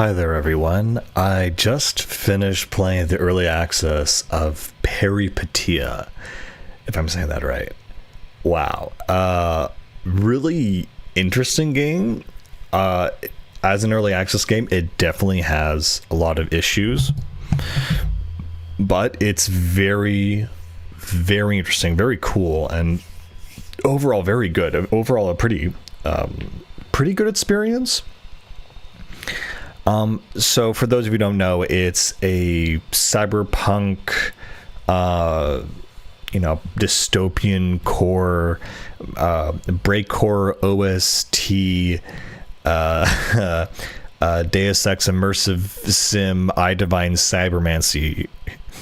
Hi there, everyone. I just finished playing the early access of Peripeteia, if I'm saying that right. Wow. Really interesting game. As an early access game, it definitely has a lot of issues, but it's very, very interesting, very cool, and overall very good. Overall, a pretty good experience. So for those of you who don't know, it's a cyberpunk, dystopian core, breakcore OST, Deus Ex immersive sim, iDivine cybermancy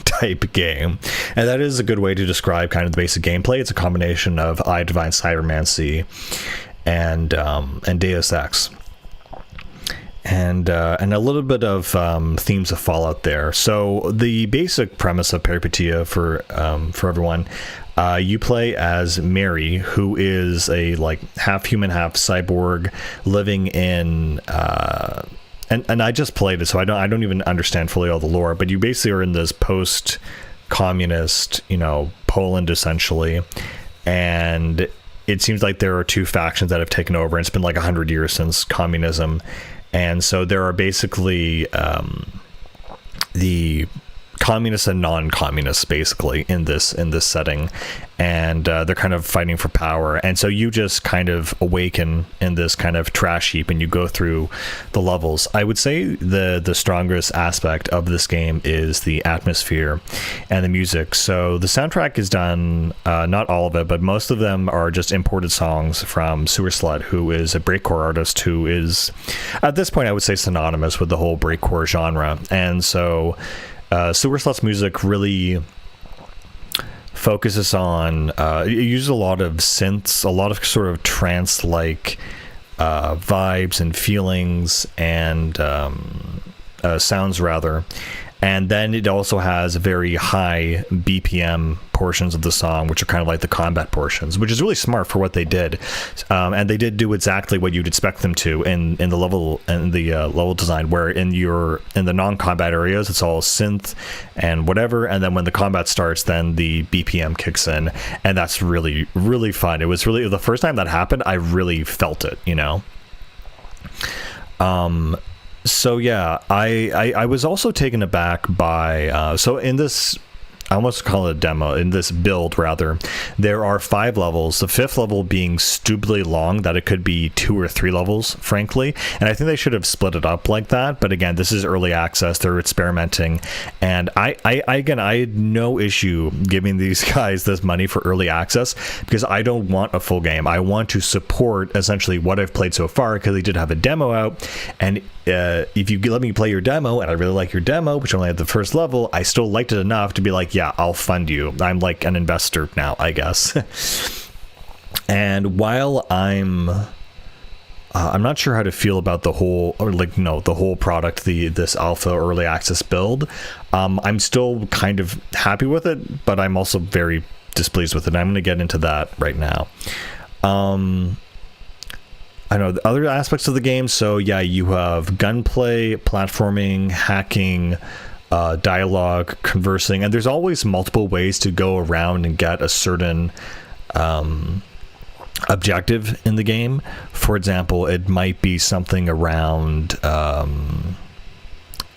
type game. And that is a good way to describe kind of the basic gameplay. It's a combination of iDivine cybermancy and Deus Ex. And a little bit of themes of Fallout there. So the basic premise of Peripeteia for everyone, you play as Mary, who is a half human, half cyborg, living in and I just played it, so I don't even understand fully all the lore. But you basically are in this post-communist, Poland essentially, and it seems like there are two factions that have taken over. And it's been 100 years since communism. And so there are basically the communists and non-communists basically in this setting, and they're kind of fighting for power. And so you just kind of awaken in this kind of trash heap, and you go through the levels. I would say the strongest aspect of this game is the atmosphere and the music. So the soundtrack is done, not all of it, but most of them are just imported songs from Sewer Slut, who is a breakcore artist who is, at this point, I would say synonymous with the whole breakcore genre. And so Sewer Slut's music really focuses on, it uses a lot of synths, a lot of sort of trance-like vibes and feelings and sounds rather. And then it also has very high BPM portions of the song, which are kind of like the combat portions, which is really smart for what they did. And they did do exactly what you'd expect them to in the level level design, where in the non-combat areas it's all synth and whatever, and then when the combat starts, then the BPM kicks in, and that's really, really fun. It was really the first time that happened, I really felt it, So yeah, I was also taken aback by so in this, I almost call it a demo, in this build rather, there are 5 levels, the 5th level being stupidly long that it could be 2 or 3 levels, frankly, and I think they should have split it up like that. But again, this is early access, they're experimenting, and I had no issue giving these guys this money for early access, because I don't want a full game. I want to support essentially what I've played so far, because they did have a demo out, and if you let me play your demo, and I really like your demo, which only had the first level, I still liked it enough to be like, yeah, I'll fund you. I'm like an investor now, I guess. And while I'm not sure how to feel about the whole, the whole product, this alpha early access build, I'm still kind of happy with it, but I'm also very displeased with it. I'm going to get into that right now. I know the other aspects of the game. So yeah, you have gunplay, platforming, hacking, dialogue, conversing, and there's always multiple ways to go around and get a certain objective in the game. For example, it might be something around,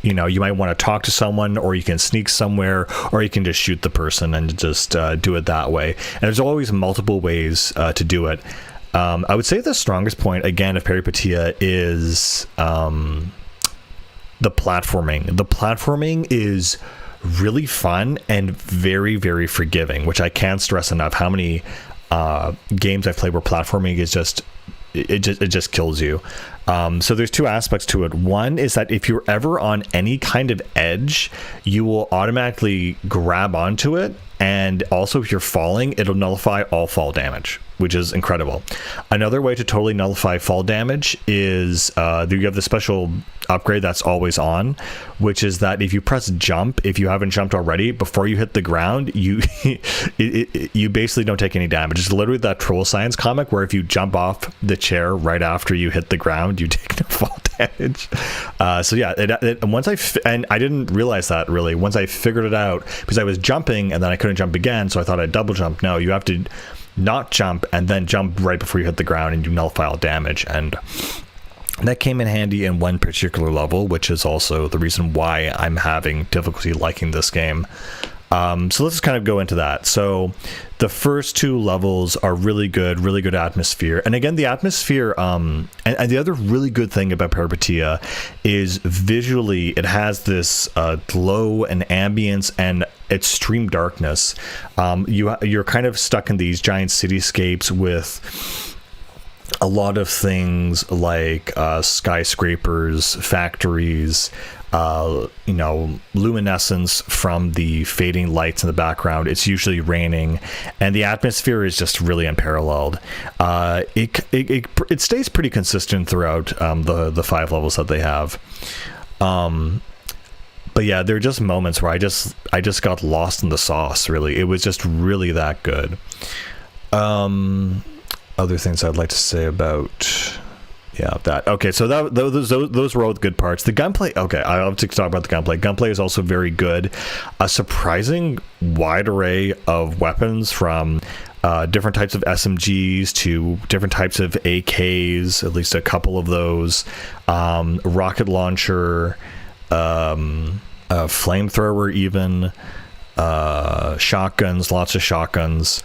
you might want to talk to someone, or you can sneak somewhere, or you can just shoot the person and just do it that way. And there's always multiple ways to do it. I would say the strongest point, again, of Peripeteia is the platforming. The platforming is really fun and very, very forgiving, which I can't stress enough. How many games I've played where platforming is just kills you. So there's 2 aspects to it. One is that if you're ever on any kind of edge, you will automatically grab onto it, and also if you're falling, it'll nullify all fall damage, which is incredible. Another way to totally nullify fall damage is you have the special upgrade that's always on, which is that if you press jump, if you haven't jumped already, before you hit the ground, you you basically don't take any damage. It's literally that Troll Science comic where if you jump off the chair right after you hit the ground, ground, you take no fall damage. So yeah, and I didn't realize that really once I figured it out, because I was jumping and then I couldn't jump again, so I thought I'd double jump. No, you have to not jump and then jump right before you hit the ground, and you nullify all damage. And that came in handy in one particular level, which is also the reason why I'm having difficulty liking this game. So let's kind of go into that. So the first two levels are really good atmosphere. And again, the atmosphere, and the other really good thing about Peripeteia is visually it has this glow and ambience and extreme darkness. You're kind of stuck in these giant cityscapes with a lot of things like skyscrapers, factories, luminescence from the fading lights in the background. It's usually raining, and the atmosphere is just really unparalleled. It stays pretty consistent throughout the 5 levels that they have. But yeah, there are just moments where I just got lost in the sauce. Really, it was just really that good. Other things I'd like to say about that. Okay, so those were all the good parts. The gunplay, okay, I'll have to talk about the gunplay. Gunplay is also very good. A surprising wide array of weapons, from different types of SMGs to different types of AKs, at least a couple of those, rocket launcher, flamethrower even, shotguns, lots of shotguns,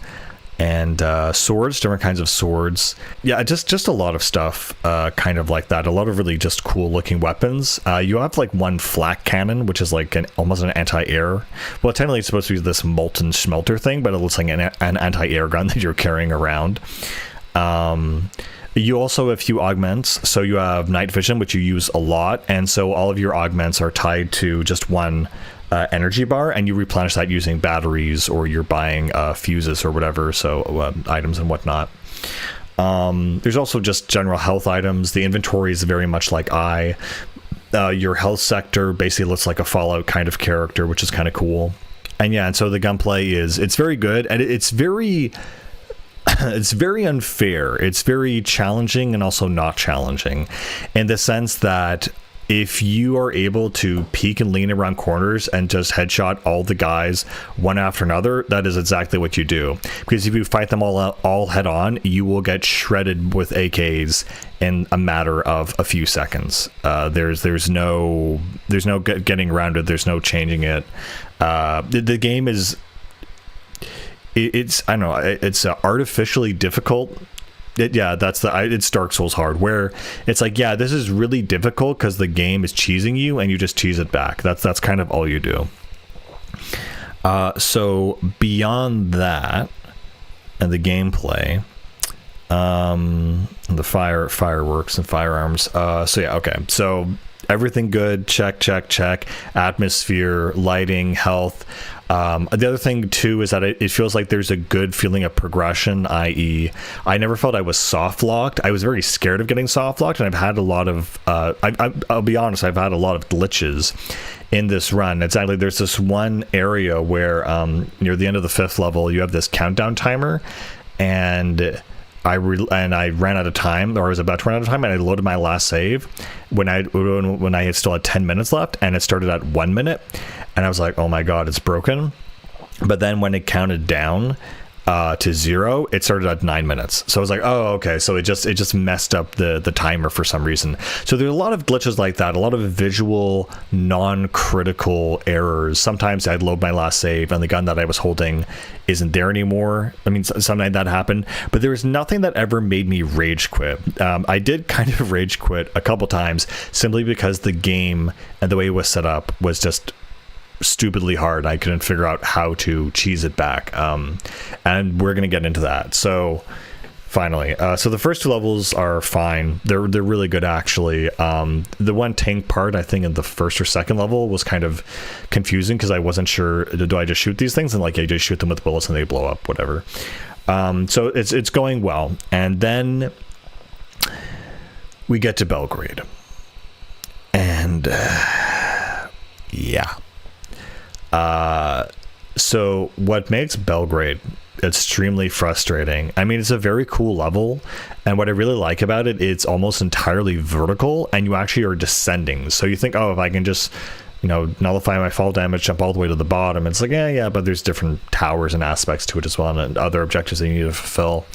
and swords, different kinds of swords. Yeah, just a lot of stuff kind of like that. A lot of really just cool looking weapons. You have like one flak cannon, which is like almost an anti-air. Well, technically it's supposed to be this molten smelter thing, but it looks like an anti-air gun that you're carrying around. You also have a few augments. So you have night vision, which you use a lot. And so all of your augments are tied to just one energy bar, and you replenish that using batteries, or you're buying fuses or whatever, so items and whatnot. There's also just general health items. The inventory is very much like your health sector basically looks like a Fallout kind of character, which is kind of cool. And so the gunplay it's very good, and it's very unfair. It's very challenging and also not challenging, in the sense that if you are able to peek and lean around corners and just headshot all the guys one after another, that is exactly what you do. Because if you fight them all head on, you will get shredded with AKs in a matter of a few seconds. There's no getting around it. There's no changing it. The game is I don't know. It's artificially difficult. It's Dark Souls hard, where it's like, yeah, this is really difficult because the game is cheesing you, and you just cheese it back. That's kind of all you do. So beyond that, and the gameplay, the fireworks and firearms. So everything good. Check. Atmosphere, lighting, health. The other thing too is that it feels like there's a good feeling of progression, i.e. I never felt I was soft locked. I was very scared of getting soft locked, and I've had a lot of I'll be honest, I've had a lot of glitches in this run. Exactly, there's this one area where near the end of the 5th level, you have this countdown timer, and I ran out of time, or I was about to run out of time, and I loaded my last save when I had still had 10 minutes left, and it started at 1 minute, and I was like, oh my god, it's broken. But then when it counted down to 0, it started at 9 minutes. So I was like, oh, okay, so it just messed up the timer for some reason. So there's a lot of glitches like that, a lot of visual non-critical errors. Sometimes I'd load my last save and the gun that I was holding isn't there anymore. I mean, sometimes that happened, but there was nothing that ever made me rage quit. I did kind of rage quit a couple times, simply because the game and the way it was set up was just stupidly hard. I couldn't figure out how to cheese it back, and we're gonna get into that. So finally, so the first 2 levels are fine. They're really good, actually. The one tank part, I think in the 1st or 2nd level, was kind of confusing, because I wasn't sure, do I just shoot these things? And like, I just shoot them with bullets and they blow up, whatever. So it's going well, and then we get to Belgrade, and yeah. So what makes Belgrade extremely frustrating. I mean, it's a very cool level, and what I really like about it, it's almost entirely vertical, and you actually are descending. So you think, oh, if I can just, nullify my fall damage, jump all the way to the bottom. It's like, yeah, but there's different towers and aspects to it as well, and other objectives that you need to fulfill.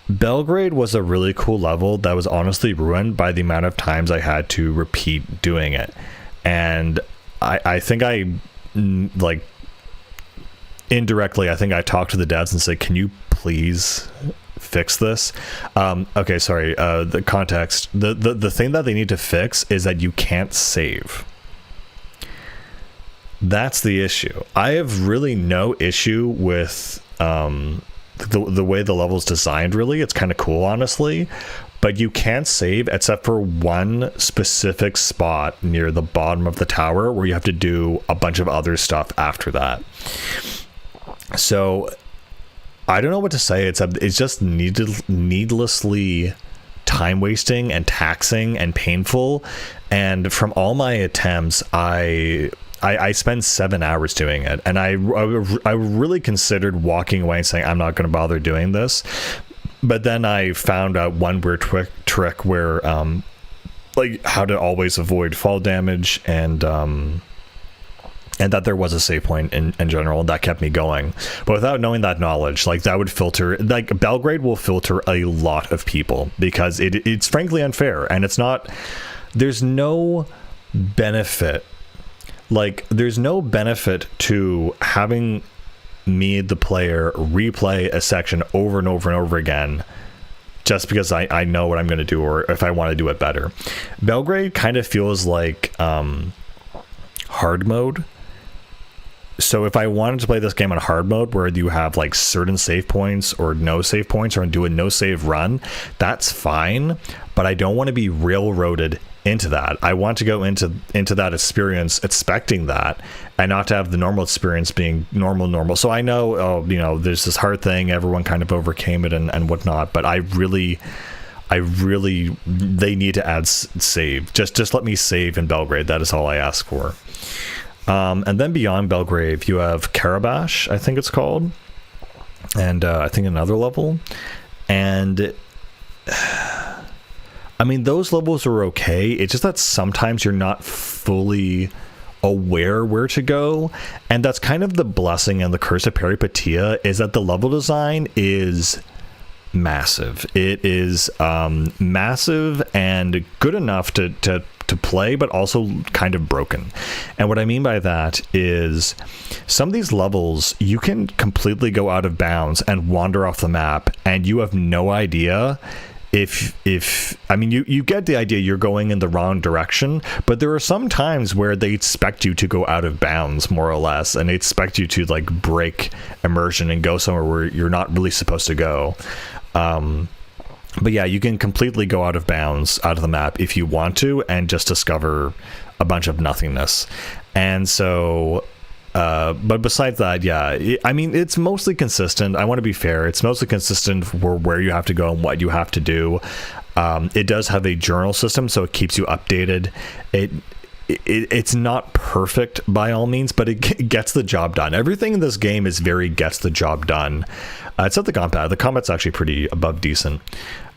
Belgrade was a really cool level that was honestly ruined by the amount of times I had to repeat doing it. And I think indirectly, I think I talked to the devs and said, can you please fix this? Okay, sorry, the context. The thing that they need to fix is that you can't save. That's the issue. I have really no issue with the way the level's designed, really. It's kind of cool, honestly. But you can't save except for one specific spot near the bottom of the tower where you have to do a bunch of other stuff after that. So I don't know what to say. It's just needlessly time wasting and taxing and painful. And from all my attempts, I spent 7 hours doing it, and I really considered walking away and saying I'm not going to bother doing this. But then I found out one weird trick where how to always avoid fall damage, and that there was a save point in general, and that kept me going. But without knowing that knowledge, that would filter, Belgrade will filter a lot of people, because it's frankly unfair, and there's no benefit. There's no benefit to having me, the player, replay a section over and over and over again just because I know what I'm going to do, or if I want to do it better. Belgrade kind of feels like hard mode. So if I wanted to play this game on hard mode, where you have certain save points or no save points, or do a no save run, that's fine. But I don't want to be railroaded into that. I want to go into that experience expecting that, and not to have the normal experience being normal. So I know, there's this hard thing, everyone kind of overcame it and whatnot, but I really they need to add save. Just let me save in Belgrade. That is all I ask for. And then beyond Belgrade, you have Karabash, I think it's called, and I think another level, and I mean, those levels are okay. It's just that sometimes you're not fully aware where to go, and that's kind of the blessing and the curse of Peripeteia, is that the level design is massive. It is massive and good enough to play, but also kind of broken. And what I mean by that is some of these levels, you can completely go out of bounds and wander off the map, and you have no idea if I mean, you get the idea you're going in the wrong direction, but there are some times where they expect you to go out of bounds, more or less, and they expect you to break immersion and go somewhere where you're not really supposed to go. But yeah, you can completely go out of bounds out of the map if you want to, and just discover a bunch of nothingness. And so but besides that, yeah, I mean, it's mostly consistent. I want to be fair. It's mostly consistent for where you have to go and what you have to do. It does have a journal system, so it keeps you updated. It's not perfect by all means, but it gets the job done. Everything in this game is very gets the job done. Except the combat. The combat's actually pretty above decent.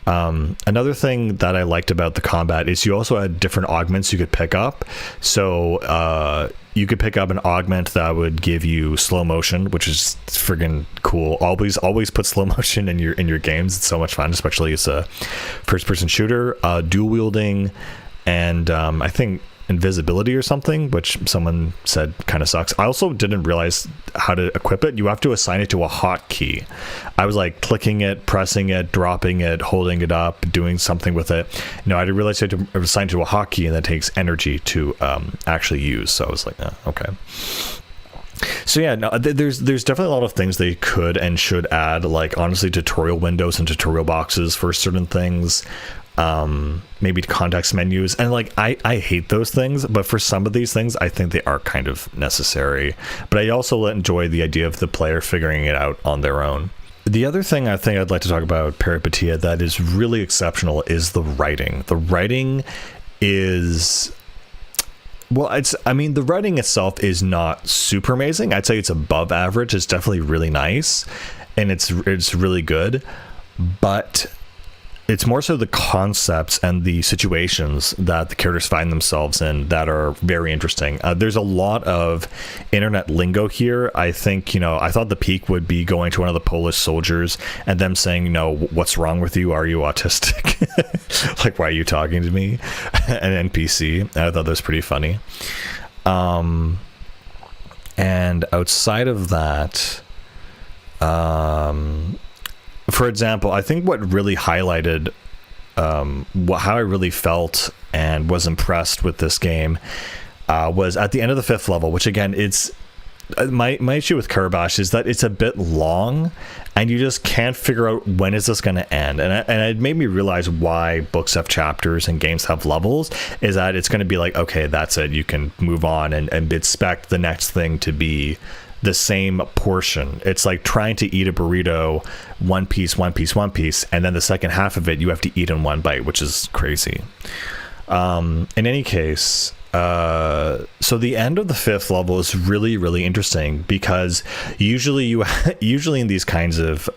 Another thing that I liked about the combat is you also had different augments you could pick up. So you could pick up an augment that would give you slow motion, which is friggin' cool. Always put slow motion in your games. It's so much fun, especially as a first person shooter. Dual wielding, and I think invisibility or something, which someone said kind of sucks. I also didn't realize how to equip it. You have to assign it to a hotkey. I was clicking it, pressing it, dropping it, holding it up, doing something with it. No, I didn't realize you had to assign it to a hotkey, and that takes energy to actually use. So I was like, okay. So yeah, no, there's definitely a lot of things they could and should add, honestly, tutorial windows and tutorial boxes for certain things. Maybe context menus, and I hate those things, but for some of these things I think they are kind of necessary. But I also enjoy the idea of the player figuring it out on their own. The other thing I think I'd like to talk about Peripeteia that is really exceptional is the writing. The writing is Well, I mean, the writing itself is not super amazing. I'd say it's above average. It's definitely really nice, and it's really good, but it's more so the concepts and the situations that the characters find themselves in that are very interesting. There's a lot of internet lingo here. I think, I thought the peak would be going to one of the Polish soldiers and them saying, what's wrong with you? Are you autistic? Like, why are you talking to me? An NPC. I thought that was pretty funny. And outside of that, for example, I think what really highlighted how I really felt and was impressed with this game was at the end of the 5th level, which again, it's my issue with Karabash is that it's a bit long and you just can't figure out when is this going to end. And it made me realize why books have chapters and games have levels, is that it's going to be like, okay, that's it. You can move on and expect the next thing to be the same portion. It's like trying to eat a burrito one piece, and then the second half of it you have to eat in one bite, which is crazy. In any case, so the end of the 5th level is really, really interesting because usually in these kinds of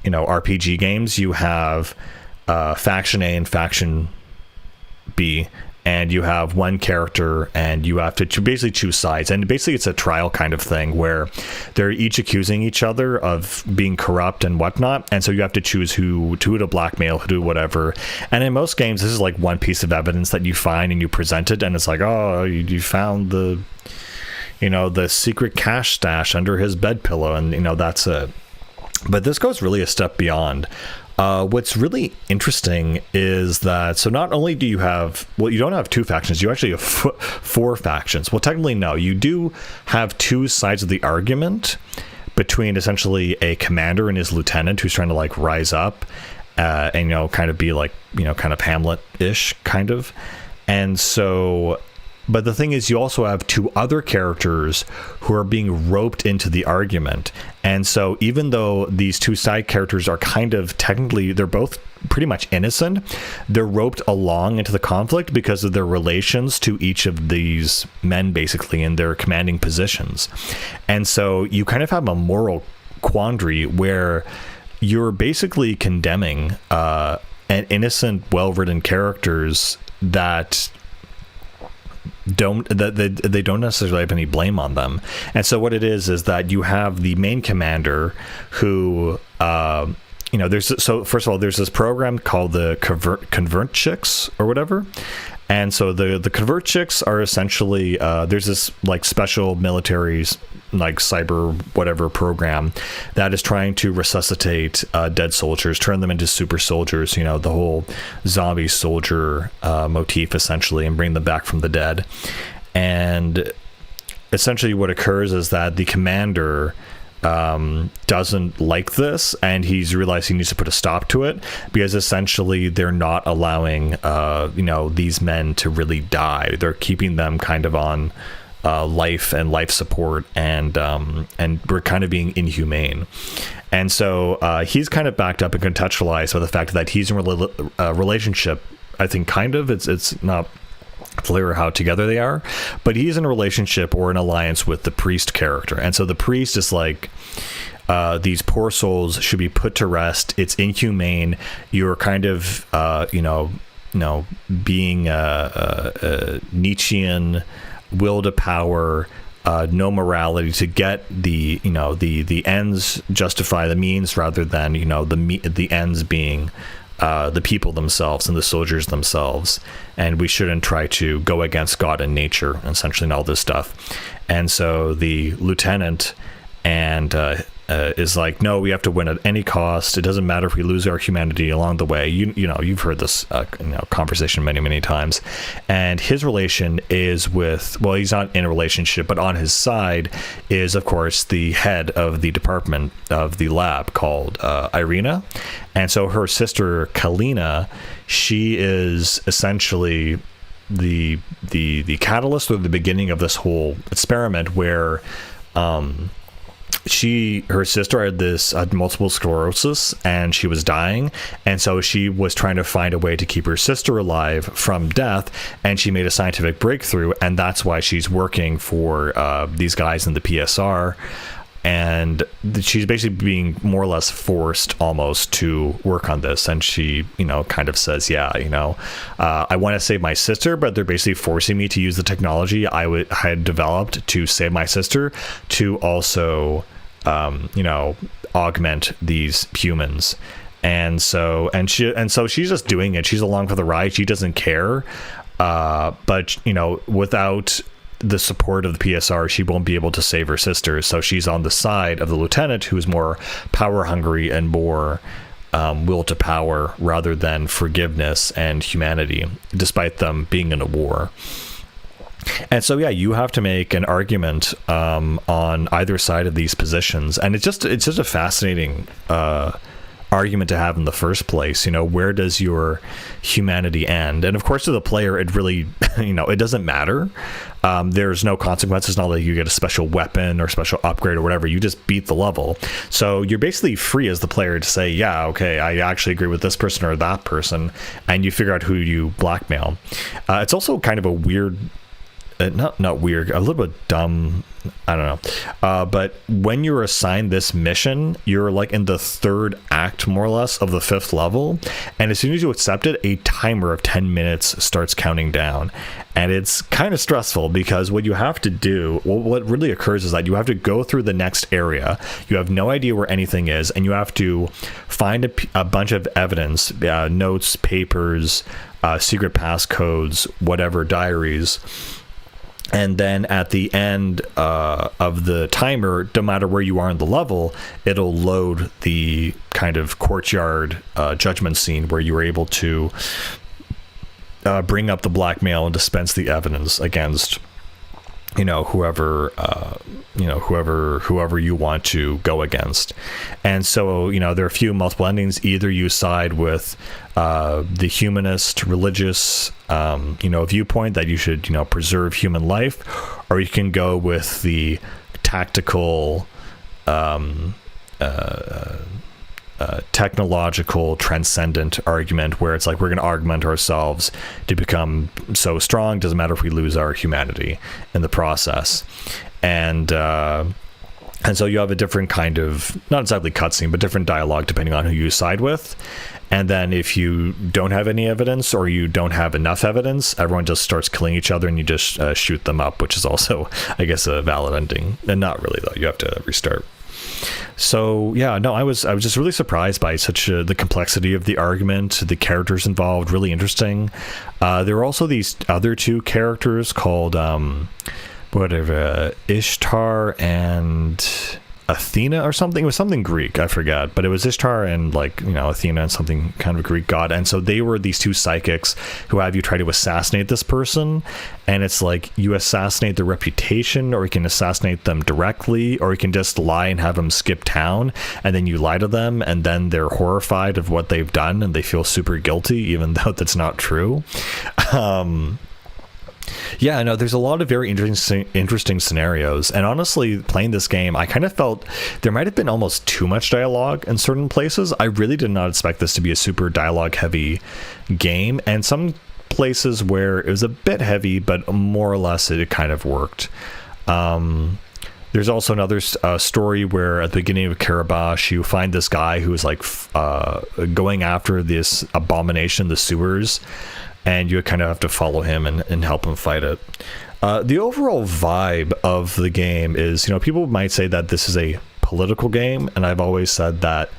RPG games you have faction A and faction B, and you have one character and you have to basically choose sides, and basically it's a trial kind of thing where they're each accusing each other of being corrupt and whatnot, and so you have to choose who to blackmail, who to whatever. And in most games this is like one piece of evidence that you find and you present it, and it's like, oh, you found the secret cash stash under his bed pillow, and that's it. But this goes really a step beyond. What's really interesting is that, so not only do you have, you don't have 2 factions, you actually have 4 factions. Well, technically, no, you do have 2 sides of the argument between essentially a commander and his lieutenant who's trying to like rise up and, kind of be like, kind of Hamlet-ish kind of. And so, but the thing is, you also have 2 other characters who are being roped into the argument. And so even though these 2 side characters are kind of technically, they're both pretty much innocent, they're roped along into the conflict because of their relations to each of these men, basically, in their commanding positions. And so you kind of have a moral quandary where you're basically condemning an innocent, well-written characters that they don't necessarily have any blame on them. And so what it is that you have the main commander who so first of all, there's this program called the Convert Chicks or whatever. And so the Convert Chicks are essentially there's this like special military like cyber whatever program that is trying to resuscitate dead soldiers, turn them into super soldiers, the whole zombie soldier motif essentially, and bring them back from the dead. And essentially what occurs is that the commander doesn't like this, and he's realized he needs to put a stop to it because essentially they're not allowing these men to really die. They're keeping them kind of on life support, and we're kind of being inhumane. And so he's kind of backed up and contextualized by the fact that he's in a relationship. I think kind of it's not clear how together they are, but he's in a relationship or an alliance with the priest character. And so the priest is like, these poor souls should be put to rest. It's inhumane. You're kind of being Nietzschean will to power, no morality, to get the ends justify the means, rather than the ends being the people themselves and the soldiers themselves, and we shouldn't try to go against God and nature, essentially, and all this stuff. And so the lieutenant is like, no, we have to win at any cost. It doesn't matter if we lose our humanity along the way. You've heard this conversation many times. And his relation is with, well, he's not in a relationship, but on his side is, of course, the head of the department of the lab called Irina. And so her sister Kalina, she is essentially the catalyst or the beginning of this whole experiment where her sister had this multiple sclerosis, and she was dying, and so she was trying to find a way to keep her sister alive from death, and she made a scientific breakthrough, and that's why she's working for these guys in the PSR. And she's basically being more or less forced almost to work on this. And she, kind of says, I want to save my sister, but they're basically forcing me to use the technology I had developed to save my sister to also, augment these humans. And so she's just doing it. She's along for the ride. She doesn't care. But, without the support of the PSR, she won't be able to save her sister. So she's on the side of the lieutenant, who's more power hungry and more will to power rather than forgiveness and humanity, despite them being in a war. And so, you have to make an argument on either side of these positions. And it's just a fascinating argument to have in the first place. Where does your humanity end? And of course, to the player, it really, it doesn't matter. There's no consequences. Not like you get a special weapon or special upgrade or whatever. You just beat the level. So you're basically free as the player to say, yeah, okay, I actually agree with this person or that person, and you figure out who you blackmail. It's also kind of a weird, not weird, a little bit dumb, I don't know. But when you're assigned this mission, you're like in the third act, more or less, of the 5th level. And as soon as you accept it, a timer of 10 minutes starts counting down. And it's kind of stressful because what you have to do, what really occurs is that you have to go through the next area. You have no idea where anything is, and you have to find a bunch of evidence, notes, papers, secret passcodes, whatever, diaries. And then at the end of the timer, no matter where you are in the level, it'll load the kind of courtyard judgment scene where you were able to bring up the blackmail and dispense the evidence against, whoever you want to go against. And so, there are a few multiple endings. Either you side with the humanist, religious, viewpoint that you should, preserve human life, or you can go with the tactical, technological, transcendent argument where it's like we're going to augment ourselves to become so strong. Doesn't matter if we lose our humanity in the process. And so you have a different kind of, not exactly cutscene, but different dialogue depending on who you side with. And then if you don't have any evidence or you don't have enough evidence, everyone just starts killing each other and you just shoot them up, which is also, I guess, a valid ending. And not really, though. You have to restart. So I was just really surprised by the complexity of the argument, the characters involved, really interesting. There were also these other two characters called Ishtar and Athena or something. It was something Greek, I forgot, but it was Ishtar and Athena and something kind of a Greek god. And so they were these two psychics who have you try to assassinate this person, and it's like you assassinate their reputation, or you can assassinate them directly, or you can just lie and have them skip town, and then you lie to them, and then they're horrified of what they've done and they feel super guilty even though that's not true. There's a lot of very interesting scenarios. And honestly, playing this game, I kind of felt there might have been almost too much dialogue in certain places. I really did not expect this to be a super dialogue-heavy game. And some places where it was a bit heavy, but more or less it kind of worked. There's also another story where at the beginning of Karabash, you find this guy who is like going after this abomination, the sewers, and you kind of have to follow him and help him fight it. The overall vibe of the game is, people might say that this is a political game, and I've always said that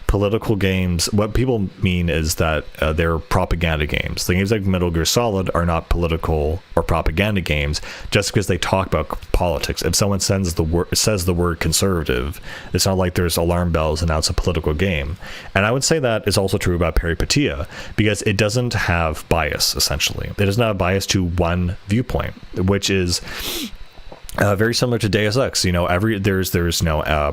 political games, what people mean is that they're propaganda games. The games like Metal Gear Solid are not political or propaganda games just because they talk about politics. If someone says the word conservative, it's not like there's alarm bells and now it's a political game. And I would say that is also true about Peripeteia because it doesn't have bias, essentially. It does not have bias to one viewpoint, which is very similar to Deus Ex. There's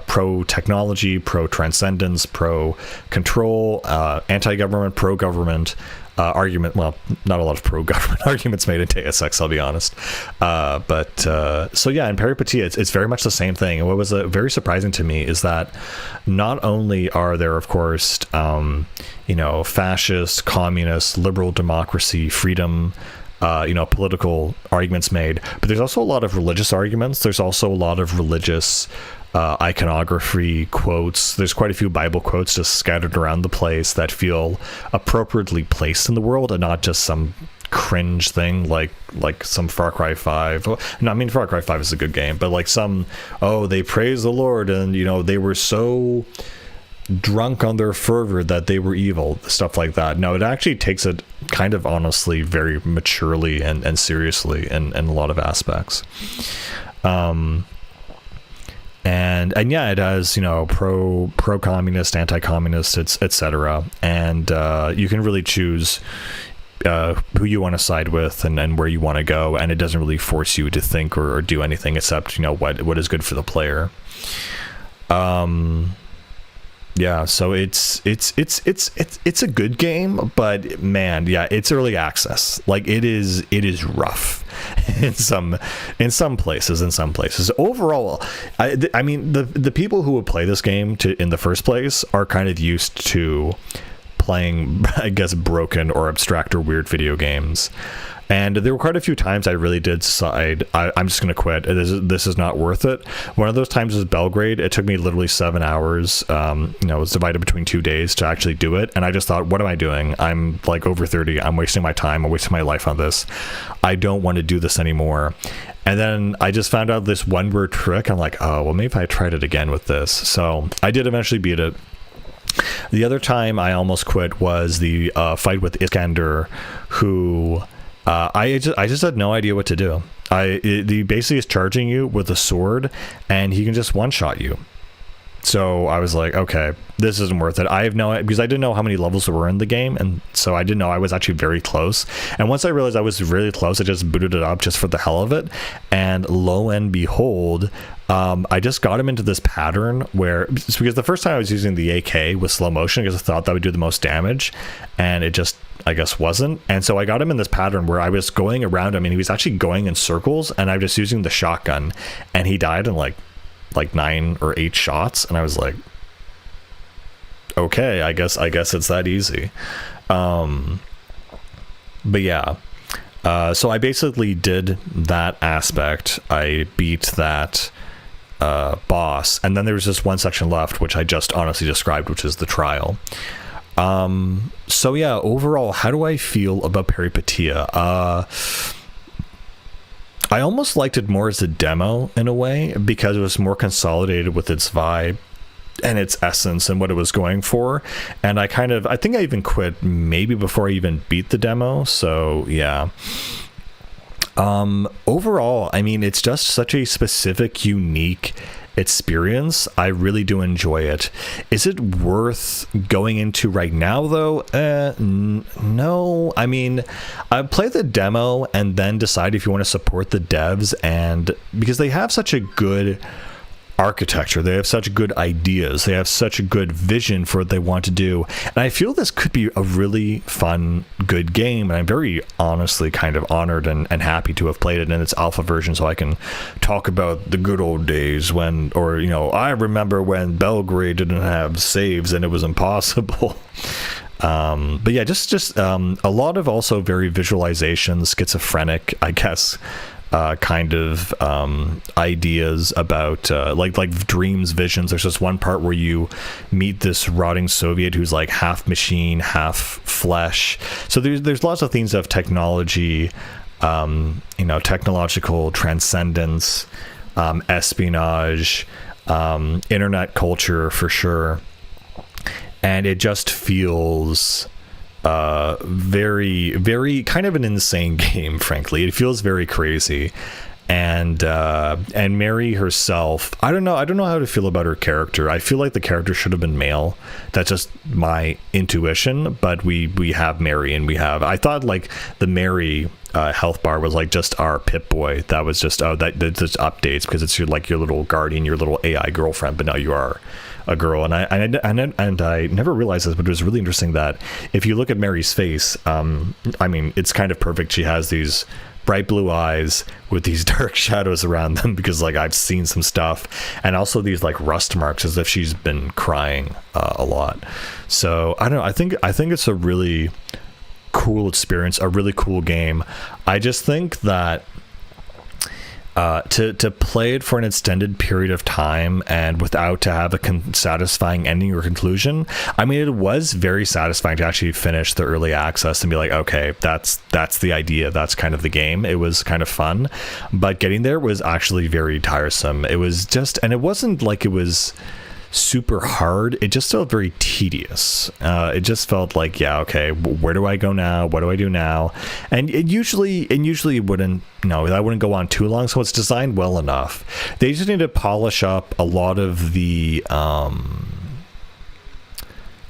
pro technology, pro transcendence, pro control, anti-government, pro government. argument. Well, not a lot of pro-government arguments made in Deus Ex, I'll be honest. So yeah, in Peripeteia, it's very much the same thing. And what was very surprising to me is that not only are there, of course, fascist, communist, liberal democracy, freedom, political arguments made, but there's also a lot of religious arguments. There's also a lot of religious iconography, quotes. There's quite a few Bible quotes just scattered around the place that feel appropriately placed in the world and not just some cringe thing like some Far Cry 5. No, I mean, Far Cry 5 is a good game, but like they praise the Lord and they were so drunk on their fervor that they were evil, stuff like that. No, it actually takes it kind of honestly very maturely and seriously in a lot of aspects. And yeah, it has pro-communist, anti-communist, etc. And you can really choose who you want to side with and where you want to go, and it doesn't really force you to think or do anything except what is good for the player. Yeah, so it's a good game, but man, yeah, it's early access. Like it is rough in some places. Overall, I mean the people who would play this game in the first place are kind of used to playing, I guess, broken or abstract or weird video games. And there were quite a few times I really did decide I'm just going to quit. This is not worth it. One of those times was Belgrade. It took me literally 7 hours. It was divided between 2 days to actually do it. And I just thought, what am I doing? I'm like over 30. I'm wasting my time. I'm wasting my life on this. I don't want to do this anymore. And then I just found out this one word trick. I'm like, oh, well, maybe if I tried it again with this. So I did eventually beat it. The other time I almost quit was the fight with Iskander, who... I just had no idea what to do. He basically is charging you with a sword, and he can just one-shot you. So I was like, okay, this isn't worth it. Because I didn't know how many levels there were in the game, and so I didn't know I was actually very close. And once I realized I was really close, I just booted it up just for the hell of it. And lo and behold, I just got him into this pattern where, because the first time I was using the AK with slow motion because I thought that would do the most damage, and it just, I guess, wasn't. And so I got him in this pattern where I was going around him and he was actually going in circles, and I was just using the shotgun, and he died in like 9 or 8 shots, and I was like, okay, I guess it's that easy. But yeah, so I basically did that aspect. I beat that boss, and then there was just one section left, which I just honestly described, which is the trial. So yeah, overall, how do I feel about Peripeteia? I almost liked it more as a demo in a way, because it was more consolidated with its vibe and its essence and what it was going for. And I think I even quit maybe before I even beat the demo. So yeah. Overall, I mean, it's just such a specific, unique experience. I really do enjoy it. Is it worth going into right now though? No. I mean, I play the demo and then decide if you want to support the devs, and because they have such a good architecture, they have such good ideas, they have such a good vision for what they want to do, and I feel this could be a really fun, good game, and I'm very honestly kind of honored and happy to have played it in its alpha version, so I can talk about the good old days when, or I remember when Belgrade didn't have saves and it was impossible. But yeah, just a lot of also very visualization, schizophrenic, I guess, kind of ideas about like dreams, visions. There's just one part where you meet this rotting Soviet who's like half machine, half flesh. So there's lots of things of technology, technological transcendence, espionage, internet culture for sure, and it just feels very, very kind of an insane game, frankly. It feels very crazy. And Mary herself, I don't know how to feel about her character. I feel like the character should have been male. That's just my intuition, but we have Mary, and I thought like the Mary health bar was like just our Pip-Boy. That was just that just updates because it's your little guardian, your little AI girlfriend, but now you are a girl, and I never realized this, but it was really interesting that if you look at Mary's face, I mean, it's kind of perfect. She has these bright blue eyes with these dark shadows around them, because like I've seen some stuff, and also these like rust marks as if she's been crying a lot. So I don't know, I think it's a really cool experience, a really cool game. I just think that to play it for an extended period of time and without to have a satisfying ending or conclusion, I mean, it was very satisfying to actually finish the early access and be like, okay, that's the idea, that's kind of the game. It was kind of fun, but getting there was actually very tiresome. It was just, and it wasn't like it was super hard, it just felt very tedious. It just felt like, yeah, okay, where do I go now, what do I do now? And it usually wouldn't, no, that wouldn't go on too long, so it's designed well enough. They just need to polish up a lot of the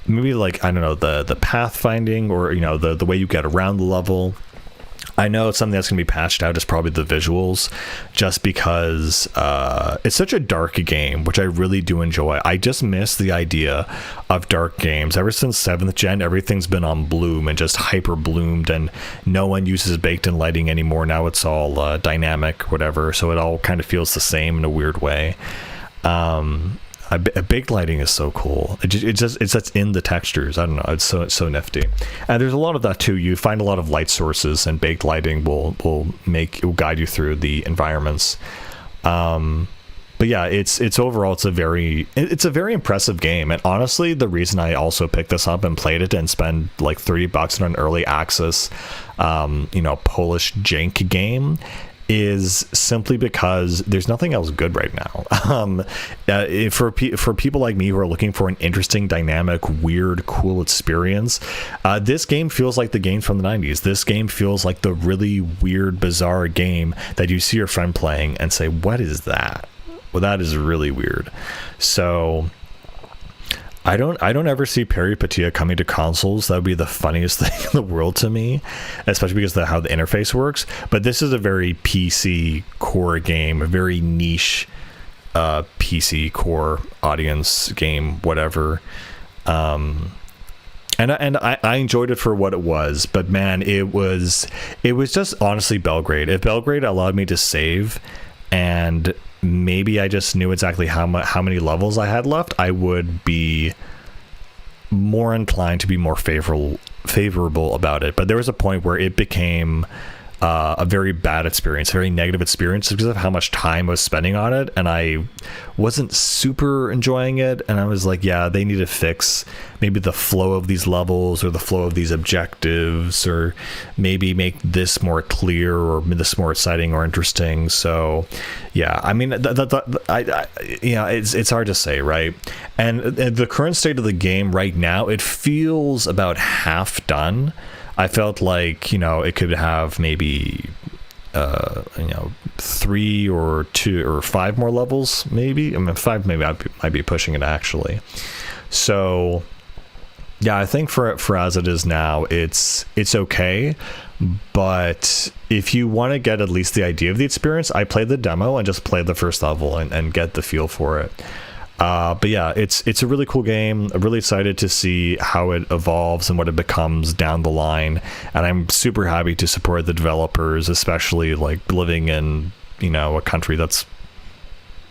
maybe like, I don't know, the pathfinding, or the way you get around the level. I know it's something that's going to be patched out is probably the visuals, just because it's such a dark game, which I really do enjoy. I just miss the idea of dark games. Ever since 7th gen, everything's been on bloom and just hyper bloomed, and no one uses baked-in lighting anymore. Now it's all dynamic, whatever, so it all kind of feels the same in a weird way. Baked lighting is so cool. It's just in the textures. I don't know. It's so nifty. And there's a lot of that too. You find a lot of light sources, and baked lighting will guide you through the environments. But yeah, it's overall it's a very impressive game. And honestly, the reason I also picked this up and played it and spend like $30 on an early access, Polish jank game, is simply because there's nothing else good right now. For people like me who are looking for an interesting, dynamic, weird, cool experience, this game feels like the game from the 90s. This game feels like the really weird, bizarre game that you see your friend playing and say, what is that? Well, that is really weird. So I don't ever see Peripeteia coming to consoles. That would be the funniest thing in the world to me, especially because of how the interface works. But this is a very PC core game, a very niche PC core audience game, whatever. And I enjoyed it for what it was, but man, it was just honestly Belgrade. If Belgrade allowed me to save, and maybe I just knew exactly how many levels I had left, I would be more inclined to be more favorable about it. But there was a point where it became a very bad experience, very negative experience, because of how much time I was spending on it, and I wasn't super enjoying it. And I was like, yeah, they need to fix maybe the flow of these levels, or the flow of these objectives, or maybe make this more clear, or this more exciting or interesting. So yeah, I mean, it's hard to say, right? And the current state of the game right now, it feels about half done. I felt like, it could have maybe, 3 or 2 or 5 more levels, maybe. I mean, 5 maybe might be pushing it, actually. So, yeah, I think for as it is now, it's okay. But if you want to get at least the idea of the experience, I played the demo and just played the first level and get the feel for it. But yeah, it's a really cool game. I'm really excited to see how it evolves and what it becomes down the line. And I'm super happy to support the developers, especially like living in, a country that's,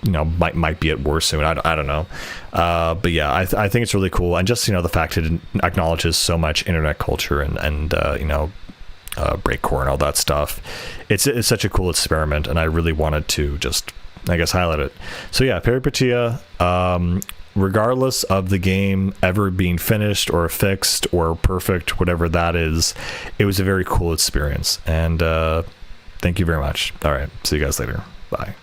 might be at war soon. I don't know. But yeah, I think it's really cool. And just, the fact it acknowledges so much internet culture and breakcore and all that stuff. It's such a cool experiment, and I really wanted to just, I guess, highlight it. So yeah, Peripeteia, regardless of the game ever being finished or fixed or perfect, whatever that is, it was a very cool experience. And thank you very much. All right, see you guys later. Bye.